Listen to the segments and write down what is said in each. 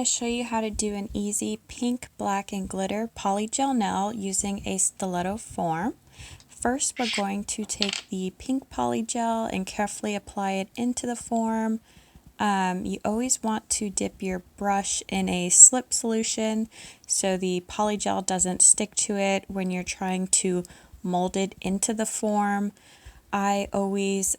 to show you how to do an easy pink, black, and glitter PolyGel nail using a stiletto form. First, we're going to take the pink PolyGel and carefully apply it into the form. You always want to dip your brush in a slip solution so the PolyGel doesn't stick to it when you're trying to mold it into the form. I always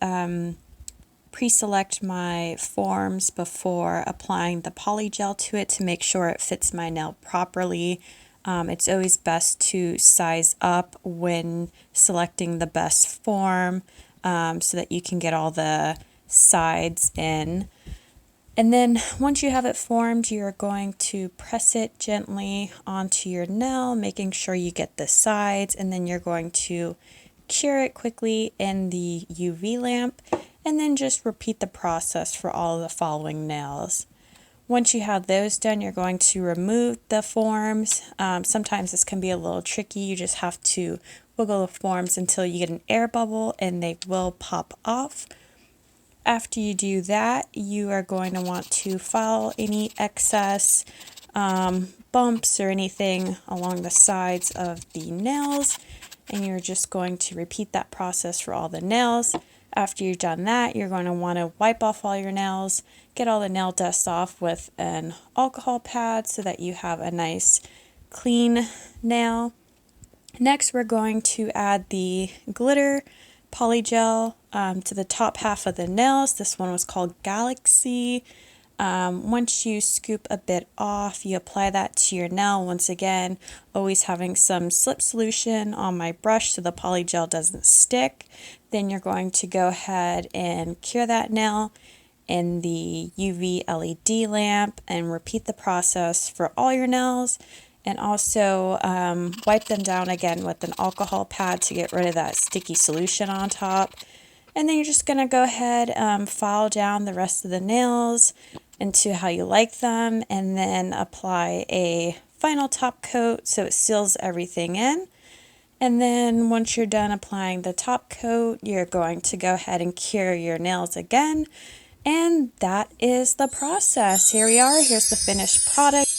pre-select my forms before applying the PolyGel to it to make sure it fits my nail properly. It's always best to size up when selecting the best form so that you can get all the sides in. And then once you have it formed, you're going to press it gently onto your nail, making sure you get the sides, and then you're going to cure it quickly in the UV lamp, and then just repeat the process for all of the following nails. Once you have those done, you're going to remove the forms. Sometimes this can be a little tricky. You just have to wiggle the forms until you get an air bubble and they will pop off. After you do that, you are going to want to file any excess bumps or anything along the sides of the nails, and you're just going to repeat that process for all the nails. After you've done that, you're going to want to wipe off all your nails, get all the nail dust off with an alcohol pad so that you have a nice clean nail. Next, we're going to add the glitter PolyGel to the top half of the nails. This one was called Alexei. Once you scoop a bit off, you apply that to your nail. Once again, always having some slip solution on my brush so the PolyGel doesn't stick. Then you're going to go ahead and cure that nail in the UV LED lamp and repeat the process for all your nails. And also wipe them down again with an alcohol pad to get rid of that sticky solution on top. And then you're just going to go ahead file down the rest of the nails into how you like them, and then apply a final top coat so it seals everything in. And then once you're done applying the top coat, you're going to go ahead and cure your nails again. And that is the process. Here we are. Here's the finished product.